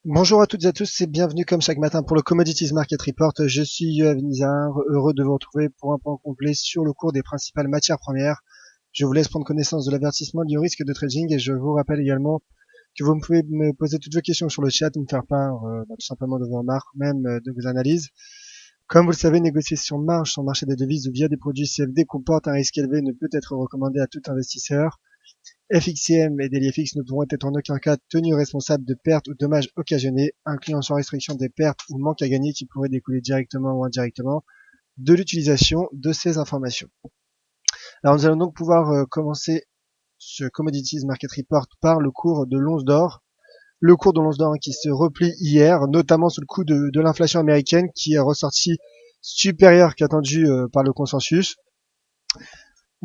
Bonjour à toutes et à tous et bienvenue comme chaque matin pour le Commodities Market Report. Je suis Yoav Nizar, heureux de vous retrouver pour un point complet sur le cours des principales matières premières. Je vous laisse prendre connaissance de l'avertissement lié au risque de trading et je vous rappelle également que vous pouvez me poser toutes vos questions sur le chat, me faire part tout simplement de vos remarques, même de vos analyses. Comme vous le savez, négocier sur marge sur le marché des devises ou via des produits CFD comporte un risque élevé et ne peut être recommandé à tout investisseur. FXCM et DailyFX ne pourront être en aucun cas tenus responsables de pertes ou dommages occasionnés, incluant sans restriction des pertes ou manques à gagner qui pourraient découler directement ou indirectement de l'utilisation de ces informations. Alors nous allons donc pouvoir commencer ce Commodities Market Report par le cours de l'once d'or. Le cours de l'once d'or qui se replie hier, notamment sous le coup de l'inflation américaine qui est ressortie supérieure qu'attendue par le consensus.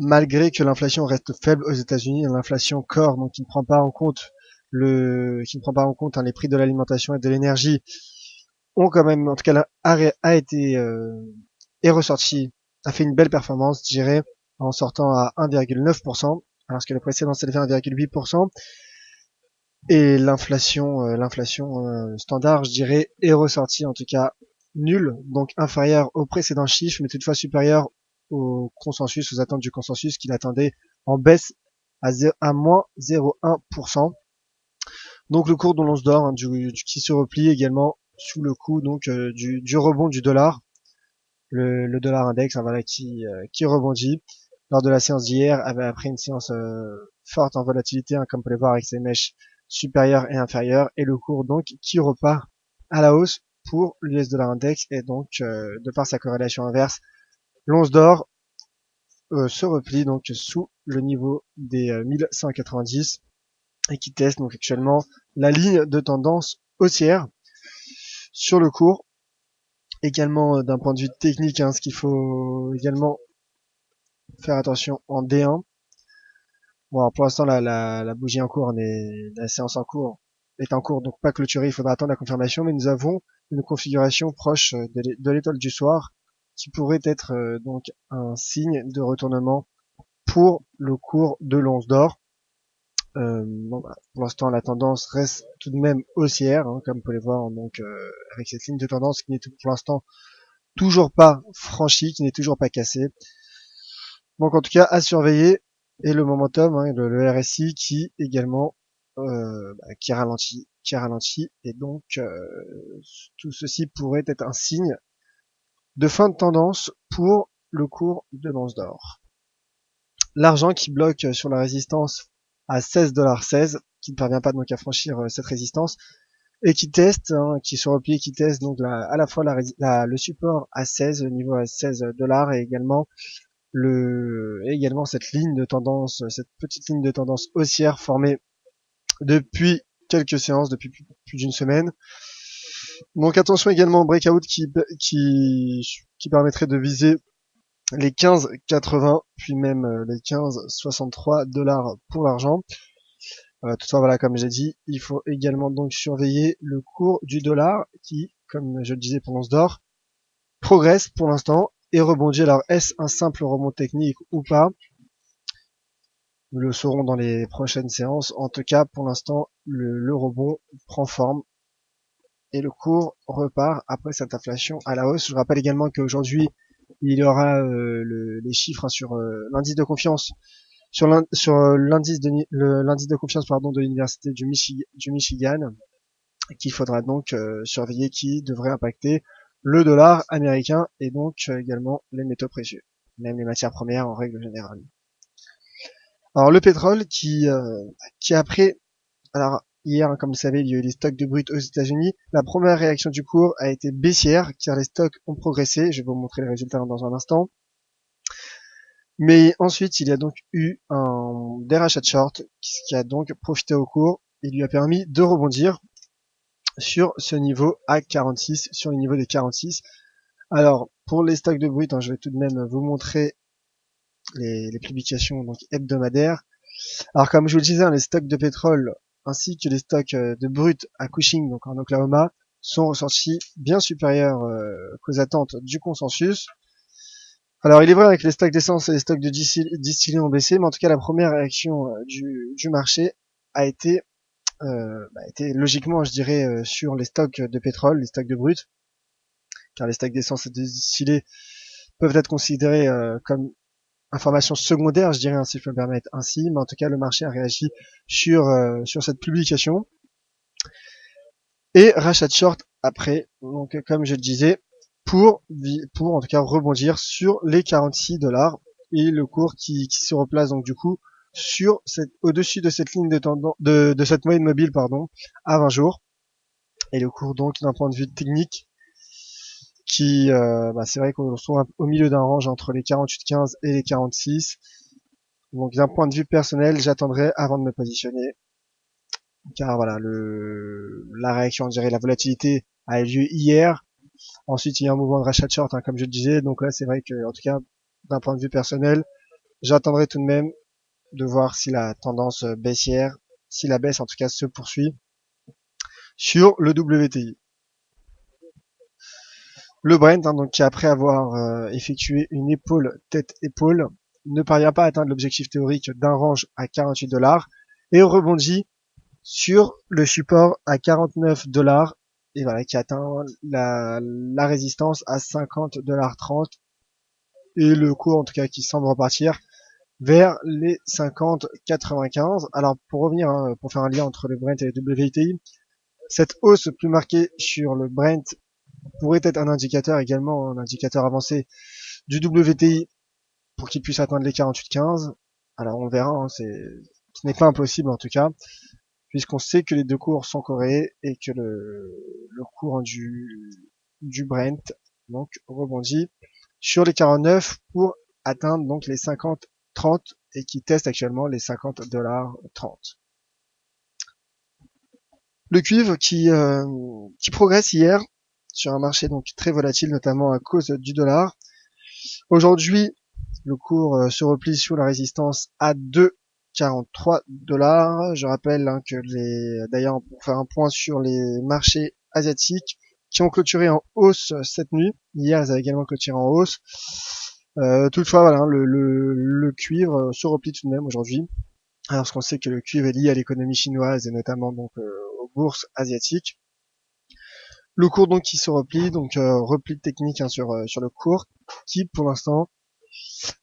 Malgré que l'inflation reste faible aux États-Unis, l'inflation core, donc qui ne prend pas en compte les prix de l'alimentation et de l'énergie, ont quand même, en tout cas, a été est ressorti, a fait une belle performance, je dirais, en sortant à 1,9%, alors que le précédent s'élevait à 1,8%. Et l'inflation standard, je dirais, est ressortie en tout cas nulle, donc inférieure au précédent chiffre, mais toutefois supérieure au consensus, aux attentes du consensus qu'il attendait en baisse à moins 0,1%. Donc le cours de l'once d'or qui se replie également sous le coup donc du rebond du dollar, le dollar index, hein, voilà, qui rebondit lors de la séance d'hier, après une séance forte en volatilité, hein, comme vous pouvez voir avec ses mèches supérieures et inférieures, et le cours donc qui repart à la hausse pour l'US dollar index, et donc de par sa corrélation inverse, l'once d'or se replie donc sous le niveau des 1190 et qui teste donc actuellement la ligne de tendance haussière sur le cours. Également d'un point de vue technique, hein, ce qu'il faut également faire attention en D1. Bon, alors pour l'instant, la bougie en cours, la séance en cours est en cours, donc pas clôturée, il faudra attendre la confirmation, mais nous avons une configuration proche de l'étoile du soir, qui pourrait être donc un signe de retournement pour le cours de l'once d'or. Bon, bah, pour l'instant, la tendance reste tout de même haussière, hein, comme vous pouvez le voir, donc avec cette ligne de tendance qui n'est pour l'instant toujours pas franchie, qui n'est toujours pas cassée. Donc en tout cas, à surveiller. Et le momentum, hein, le RSI qui également qui ralentit, et donc tout ceci pourrait être un signe de fin de tendance pour le cours de l'once d'or. L'argent qui bloque sur la résistance à 16,16$, qui ne parvient pas donc à franchir cette résistance, et qui teste, hein, qui se replie, qui teste donc à la fois le support à 16, le niveau à 16$, et également cette ligne de tendance, cette petite ligne de tendance haussière formée depuis quelques séances, depuis plus d'une semaine. Donc attention également au breakout qui permettrait de viser les 15,80 puis même les 15,63$ pour l'argent. Toutefois, voilà, comme j'ai dit, il faut également donc surveiller le cours du dollar qui, comme je le disais pour l'once d'or, progresse pour l'instant et rebondit. Alors, est-ce un simple rebond technique ou pas? Nous le saurons dans les prochaines séances. En tout cas, pour l'instant, le rebond prend forme et le cours repart après cette inflation à la hausse. Je rappelle également qu'aujourd'hui, il y aura les chiffres, hein, sur l'indice de confiance, sur l'indice de confiance de l'université du Michigan, qu'il faudra donc surveiller, qui devrait impacter le dollar américain et donc également les métaux précieux, même les matières premières en règle générale. Alors le pétrole qui après, alors hier, comme vous savez, il y a eu les stocks de brut aux États-Unis. La première réaction du cours a été baissière, car les stocks ont progressé. Je vais vous montrer les résultats dans un instant. Mais ensuite, il y a donc eu des rachats de short, qui a donc profité au cours et lui a permis de rebondir sur ce niveau à 46, sur le niveau des 46. Alors, pour les stocks de brut, hein, je vais tout de même vous montrer les publications donc hebdomadaires. Alors, comme je vous le disais, hein, les stocks de pétrole ainsi que les stocks de brut à Cushing, donc en Oklahoma, sont ressortis bien supérieurs qu'aux attentes du consensus. Alors, il est vrai avec les stocks d'essence et les stocks de distillés ont baissé, mais en tout cas, la première réaction du marché a été était logiquement, je dirais, sur les stocks de pétrole, les stocks de brut, car les stocks d'essence et de distillés peuvent être considérés comme information secondaire, je dirais, hein, si je peux me permettre ainsi, mais en tout cas, le marché a réagi sur cette publication et rachat de short après, donc comme je le disais, pour en tout cas rebondir sur les 46 $ et le cours qui se replace donc du coup sur au-dessus de cette ligne de tendance de cette moyenne mobile à 20 jours, et le cours donc d'un point de vue technique qui c'est vrai qu'on se trouve au milieu d'un range entre les 48,15 et les 46. Donc d'un point de vue personnel, j'attendrai avant de me positionner, car voilà, la réaction, je dirais, la volatilité a eu lieu hier. Ensuite, il y a un mouvement de rachat de short, hein, comme je le disais. Donc là, c'est vrai que, en tout cas, d'un point de vue personnel, j'attendrai tout de même de voir si la tendance baissière, si la baisse en tout cas se poursuit sur le WTI. Le Brent, hein, donc après avoir effectué une épaule tête-épaule, ne parvient pas à atteindre l'objectif théorique d'un range à 48 $ et rebondit sur le support à 49 $ et voilà, qui atteint la résistance à 50,30 $ et le cours en tout cas qui semble repartir vers les 50,95. Alors pour revenir, hein, pour faire un lien entre le Brent et le WTI, cette hausse plus marquée sur le Brent pourrait être un indicateur également, un indicateur avancé du WTI pour qu'il puisse atteindre les 48,15. Alors on verra, hein, ce n'est pas impossible en tout cas, puisqu'on sait que les deux cours sont corrélés et que le cours du Brent donc rebondit sur les 49 pour atteindre donc les 50,30 et qui teste actuellement les 50,30 $. Le cuivre qui progresse hier sur un marché donc très volatile, notamment à cause du dollar. Aujourd'hui, le cours se replie sous la résistance à 2,43 $. Je rappelle hein, que d'ailleurs pour faire un point sur les marchés asiatiques qui ont clôturé en hausse cette nuit. Hier, ils avaient également clôturé en hausse. Toutefois, voilà, le cuivre se replie tout de même aujourd'hui. Alors, parce qu'on sait que le cuivre est lié à l'économie chinoise et notamment donc aux bourses asiatiques. Le cours donc qui se replie, donc repli technique hein, sur le cours, qui pour l'instant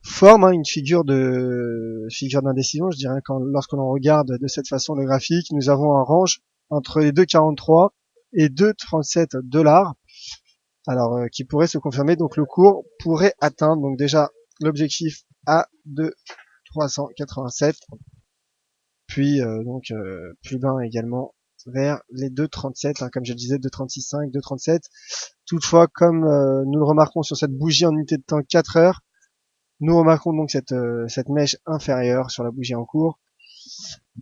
forme hein, une figure d'indécision, je dirais, lorsque l'on regarde de cette façon le graphique. Nous avons un range entre les 2,43 et 2,37 $. Alors qui pourrait se confirmer, donc le cours pourrait atteindre donc déjà l'objectif à 2,387, puis donc plus bas également vers les 2,37, hein, comme je le disais, 2,36,5, 2,37. Toutefois, comme nous le remarquons sur cette bougie en unité de temps 4 heures, nous remarquons donc cette mèche inférieure sur la bougie en cours.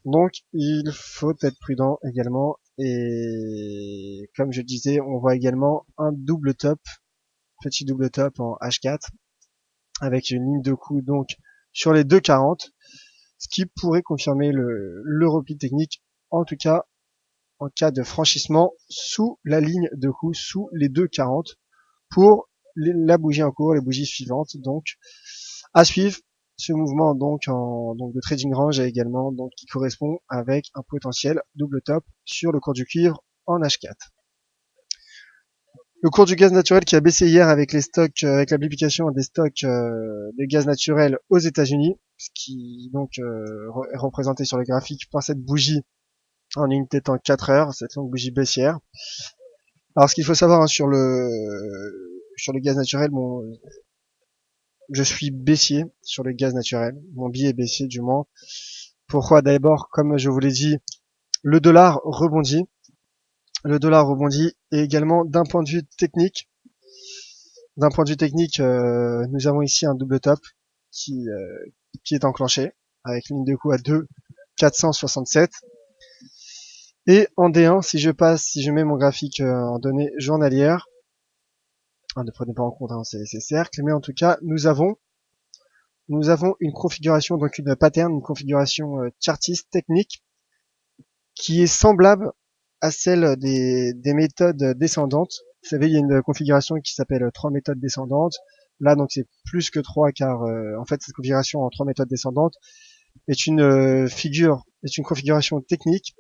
Donc il faut être prudent également, et comme je disais, on voit également un double top, petit double top en H4 avec une ligne de coup donc sur les 2,40, ce qui pourrait confirmer le repli technique, en tout cas en cas de franchissement sous la ligne de coup, sous les 2,40 pour la bougie en cours, les bougies suivantes. Donc à suivre ce mouvement donc de trading range et également donc qui correspond avec un potentiel double top sur le cours du cuivre en H4. Le cours du gaz naturel qui a baissé hier avec les stocks, avec la publication des stocks de gaz naturel aux États-Unis, ce qui donc est représenté sur le graphique par cette bougie en unité de temps 4 heures, cette longue bougie baissière. Alors ce qu'il faut savoir hein, sur le gaz naturel, bon, je suis baissier sur le gaz naturel, mon billet est baissier du moins. Pourquoi? D'abord, comme je vous l'ai dit, le dollar rebondit. Le dollar rebondit, et également d'un point de vue technique. D'un point de vue technique, nous avons ici un double top qui est enclenché avec une ligne de coup à 2,467. Et en D1, si je mets mon graphique en données journalières, ne prenez pas en compte ces cercles, mais en tout cas, nous avons une configuration, donc une pattern, une configuration chartiste technique qui est semblable à celle des méthodes descendantes. Vous savez, il y a une configuration qui s'appelle 3 méthodes descendantes. Là, donc c'est plus que 3, car en fait, cette configuration en 3 méthodes descendantes est une configuration technique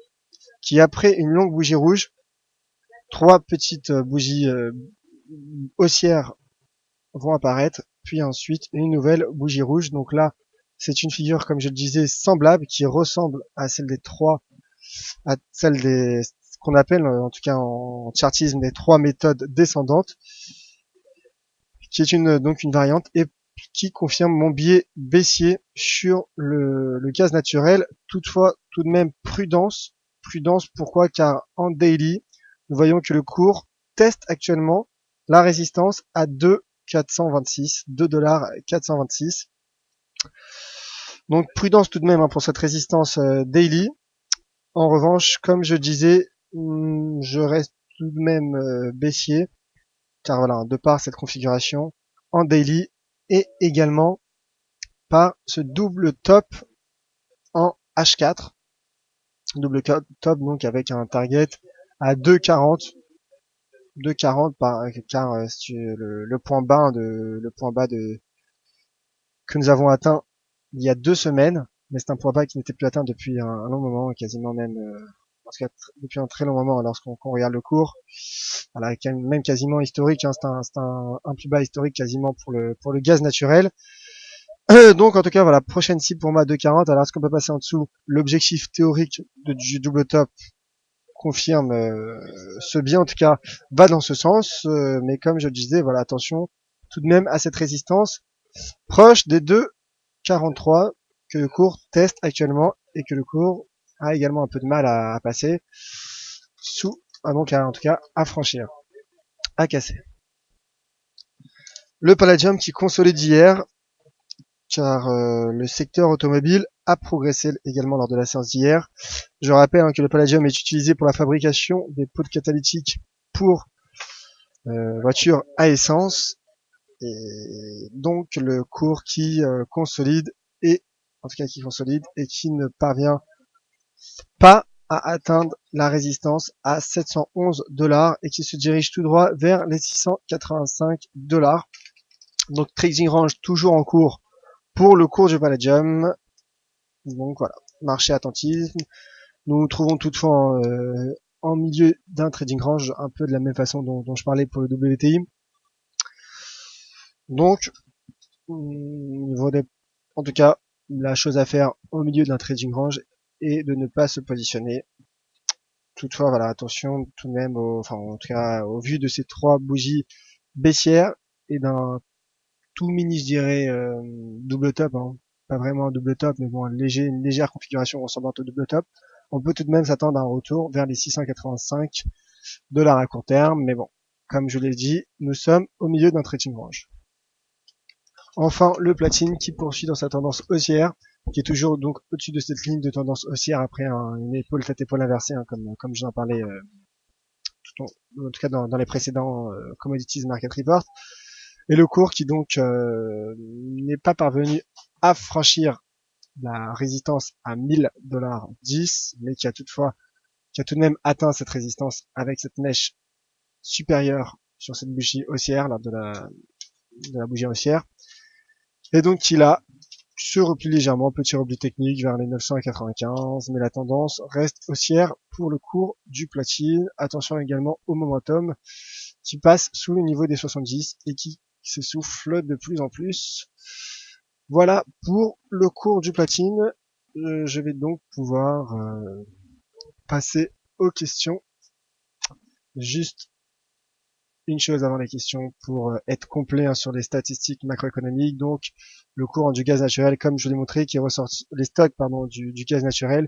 qui après une longue bougie rouge, 3 petites bougies haussières vont apparaître, puis ensuite une nouvelle bougie rouge. Donc là, c'est une figure, comme je le disais, semblable, qui ressemble à celle des ce qu'on appelle, en tout cas en chartisme, les 3 méthodes descendantes, qui est donc une variante et qui confirme mon biais baissier sur le gaz naturel. Toutefois, tout de même, prudence. Pourquoi? Car en daily, nous voyons que le cours teste actuellement la résistance à 2,426, $2,426. Donc prudence tout de même pour cette résistance daily. En revanche, comme je disais, je reste tout de même baissier, car voilà, de par cette configuration en daily et également par ce double top en H4, double top donc avec un target à 2,40 car le point bas que nous avons atteint il y a 2 semaines, mais c'est un point bas qui n'était plus atteint depuis un long moment, quasiment même en tout cas depuis un très long moment lorsqu'on regarde le cours. Voilà, même quasiment historique, hein, c'est un plus bas historique quasiment pour le gaz naturel. Donc en tout cas voilà, prochaine cible pour moi 2,40. Alors est-ce qu'on peut passer en dessous? L'objectif théorique du double top confirme ce biais, en tout cas va dans ce sens, mais comme je le disais, voilà, attention tout de même à cette résistance proche des 2,43 que le cours teste actuellement et que le cours a également un peu de mal à passer donc en tout cas à franchir, à casser. Le palladium qui consolide hier, car le secteur automobile a progressé également lors de la séance d'hier. Je rappelle que le palladium est utilisé pour la fabrication des poudres catalytiques pour voitures à essence, et donc le cours qui consolide et qui ne parvient pas à atteindre la résistance à $711 et qui se dirige tout droit vers les $685. Donc trading range toujours en cours pour le cours du palladium. Donc voilà, marché attentif. Nous nous trouvons toutefois en milieu d'un trading range, un peu de la même façon dont je parlais pour le WTI. Donc, en tout cas, la chose à faire au milieu d'un trading range est de ne pas se positionner. Toutefois, voilà, attention tout de même, en tout cas, au vu de ces 3 bougies baissières et d'un tout mini, je dirais, double top, hein. Pas vraiment un double top, mais bon, une légère configuration ressemblante au double top. On peut tout de même s'attendre à un retour vers les $685 à court terme, mais bon, comme je l'ai dit, nous sommes au milieu d'un trading range. Enfin, le platine qui poursuit dans sa tendance haussière, qui est toujours donc au-dessus de cette ligne de tendance haussière après une épaule tête-épaule inversée, hein, comme j'en parlais en tout cas dans les précédents Commodities Market Report. Et le cours qui donc n'est pas parvenu à franchir la résistance à $1000, mais qui a tout de même atteint cette résistance avec cette mèche supérieure sur cette bougie haussière, là, de la bougie haussière. Et donc il a se replie légèrement, petit repli technique vers les 995, mais la tendance reste haussière pour le cours du platine. Attention également au momentum qui passe sous le niveau des 70 et qui s'essouffle de plus en plus. Voilà pour le cours du platine. Je vais donc pouvoir passer aux questions. Juste une chose avant les questions pour être complet sur les statistiques macroéconomiques. Donc le cours du gaz naturel, comme je l'ai montré, qui est ressorti, les stocks du gaz naturel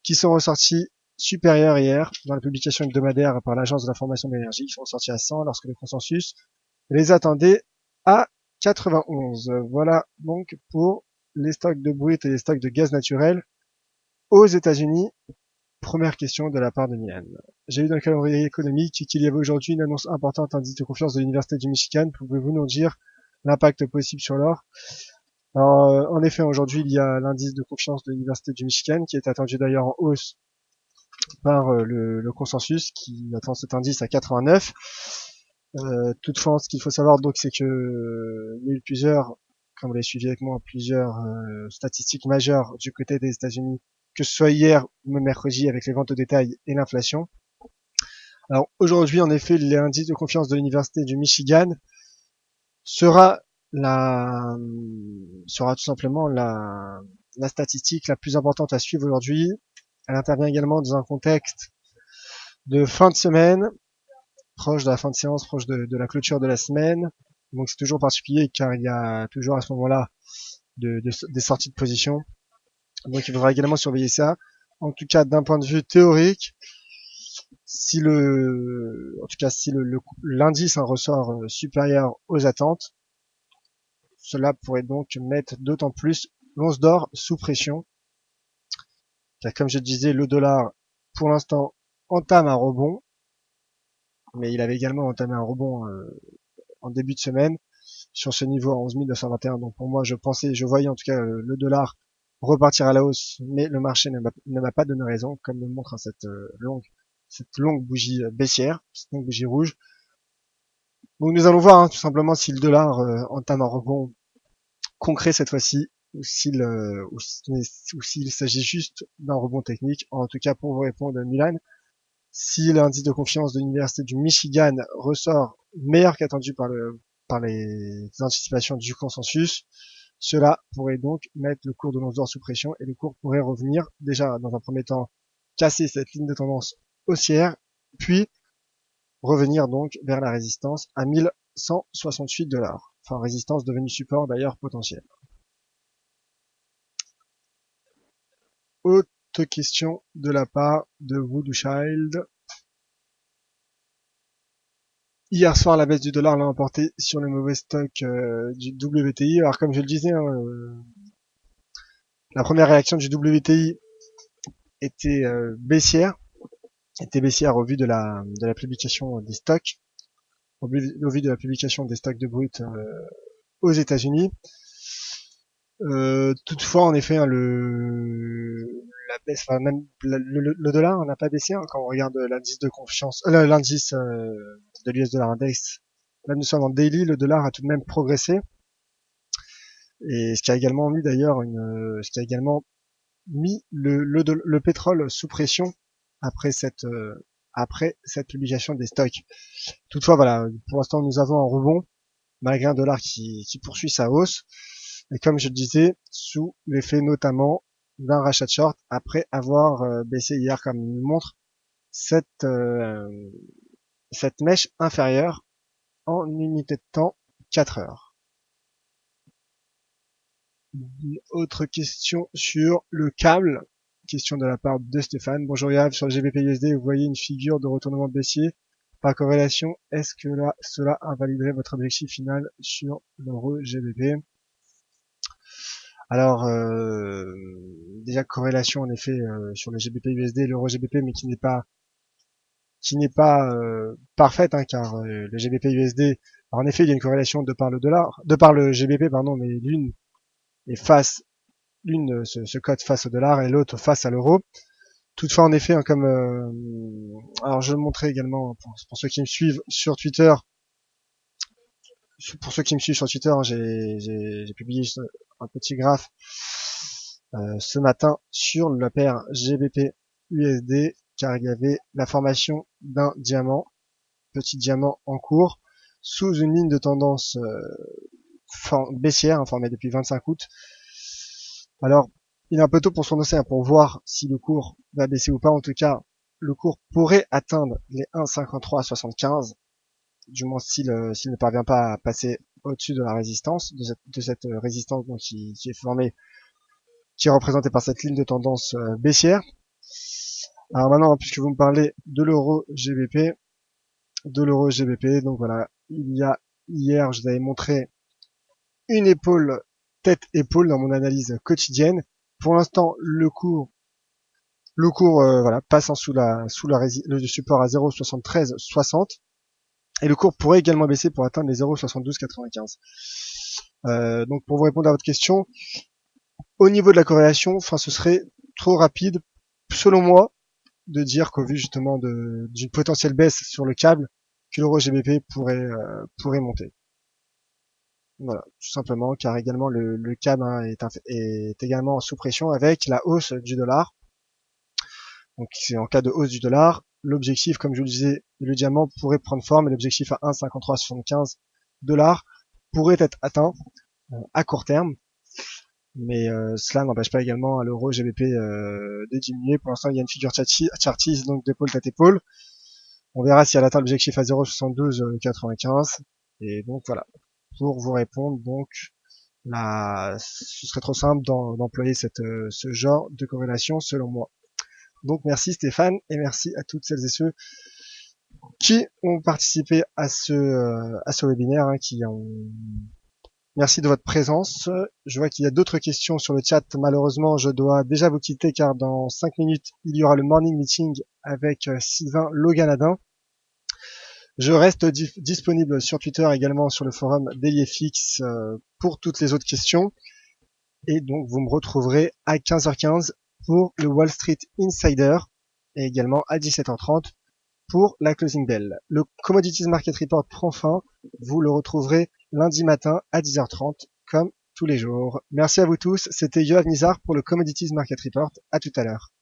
qui sont ressortis supérieurs hier dans la publication hebdomadaire par l'agence de l'information de l'énergie, qui sont ressortis à 100 lorsque le consensus les attendait à 91. Voilà donc pour les stocks de brut et les stocks de gaz naturel aux États-Unis. Première question de la part de Mian. J'ai lu dans le calendrier économique qu'il y avait aujourd'hui une annonce importante d'indice de confiance de l'Université du Michigan. Pouvez-vous nous dire l'impact possible sur l'or? Alors, en effet, aujourd'hui, il y a l'indice de confiance de l'Université du Michigan qui est attendu d'ailleurs en hausse par le consensus qui attend cet indice à 89. Toutefois, ce qu'il faut savoir donc, c'est que il y a eu plusieurs, comme vous l'avez suivi avec moi, plusieurs statistiques majeures du côté des États-Unis que ce soit hier ou mercredi avec les ventes au détail et l'inflation. Alors aujourd'hui, en effet, l'indice de confiance de l'université du Michigan sera tout simplement la statistique la plus importante à suivre aujourd'hui. Elle intervient également dans un contexte de fin de semaine, proche de la fin de séance, proche de la clôture de la semaine. Donc c'est toujours particulier car il y a toujours à ce moment-là des sorties de position. Donc il faudra également surveiller ça. En tout cas, d'un point de vue théorique, si l'indice ressort supérieur aux attentes, cela pourrait donc mettre d'autant plus l'once d'or sous pression. Car comme je disais, le dollar, pour l'instant, entame un rebond, mais il avait également entamé un rebond en début de semaine sur ce niveau à 11 221. Donc pour moi, je voyais en tout cas le dollar repartir à la hausse, mais le marché ne m'a pas donné raison, comme le montre cette longue bougie baissière, cette longue bougie rouge. Donc nous allons voir tout simplement si le dollar entame un rebond concret cette fois-ci, ou s'il s'agit juste d'un rebond technique. En tout cas, pour vous répondre, Milan, si l'indice de confiance de l'université du Michigan ressort meilleur qu'attendu par les anticipations du consensus, cela pourrait donc mettre le cours de l'once d'or sous pression et le cours pourrait revenir déjà dans un premier temps casser cette ligne de tendance haussière, puis revenir donc vers la résistance à 1168 $. Enfin, résistance devenue support d'ailleurs potentiel. Autre question de la part de Woodchild. Hier soir, la baisse du dollar l'a emporté sur les mauvais stocks du WTI. Alors comme je le disais, la première réaction du WTI était baissière au vu de la publication des stocks, au vu de la publication des stocks de brut aux États-Unis. Toutefois, en effet, la baisse, enfin, même le dollar n'a pas baissé quand on regarde l'indice de confiance, l'indice de l'US Dollar Index. Même nous sommes en daily, le dollar a tout de même progressé, et ce qui a également mis le pétrole sous pression après cette publication des stocks. Toutefois, voilà, pour l'instant, nous avons un rebond malgré un dollar qui poursuit sa hausse. Et comme je le disais, sous l'effet notamment d'un rachat de short après avoir baissé hier, comme il nous montre cette mèche inférieure en unité de temps 4 heures. Une autre question sur le câble. Question de la part de Stéphane. Bonjour Yav, sur le GBP USD, vous voyez une figure de retournement baissier. Par corrélation, est-ce que cela invaliderait votre objectif final sur l'euro GBP? Alors, déjà corrélation en effet sur le GBP USD et l'euro GBP, mais qui n'est pas parfaite, car le GBP USD, alors en effet, il y a une corrélation de par le GBP, pardon, mais l'une se cote face au dollar et l'autre face à l'euro. Toutefois, en effet, alors je le montrais également pour ceux qui me suivent sur Twitter. J'ai publié un petit graphe ce matin sur la paire GBP USD, car il y avait la formation d'un petit diamant en cours, sous une ligne de tendance baissière, formée depuis 25 août. Alors, il est un peu tôt pour se prononcer, pour voir si le cours va baisser ou pas. En tout cas, le cours pourrait atteindre les 1,5375, du moins s'il ne parvient pas à passer au-dessus de la résistance, de cette résistance donc, qui est formée, qui est représentée par cette ligne de tendance baissière. Alors maintenant, puisque vous me parlez de l'euro GBP, donc voilà, hier, je vous avais montré une épaule, tête-épaule dans mon analyse quotidienne. Pour l'instant, le cours voilà, passe en dessous le support à 0,7360. Et le cours pourrait également baisser pour atteindre les 0,7295. Donc pour vous répondre à votre question, au niveau de la corrélation, ce serait trop rapide, selon moi, de dire qu'au vu justement d'une potentielle baisse sur le câble, que l'euro GBP pourrait monter. Voilà, tout simplement, car également le câble est également sous pression avec la hausse du dollar. Donc c'est en cas de hausse du dollar. L'objectif, comme je vous le disais, le diamant pourrait prendre forme et l'objectif à 1,5375 $ pourrait être atteint à court terme. Mais cela n'empêche pas également à l'euro GBP de diminuer. Pour l'instant, il y a une figure chartiste, donc d'épaule à épaule. On verra si elle atteint l'objectif à 0,7295. Et donc voilà. Pour vous répondre, donc ce serait trop simple d'employer ce genre de corrélation selon moi. Donc merci Stéphane et merci à toutes celles et ceux qui ont participé à ce webinaire, Merci de votre présence. Je vois qu'il y a d'autres questions sur le chat. Malheureusement, je dois déjà vous quitter car dans 5 minutes, il y aura le morning meeting avec Sylvain Loganadin. Je reste disponible sur Twitter, également sur le forum DailyFX pour toutes les autres questions. Et donc, vous me retrouverez à 15h15 pour le Wall Street Insider et également à 17h30 pour la Closing Bell. Le Commodities Market Report prend fin. Vous le retrouverez lundi matin à 10h30 comme tous les jours. Merci à vous tous. C'était Yoav Nizar pour le Commodities Market Report. À tout à l'heure.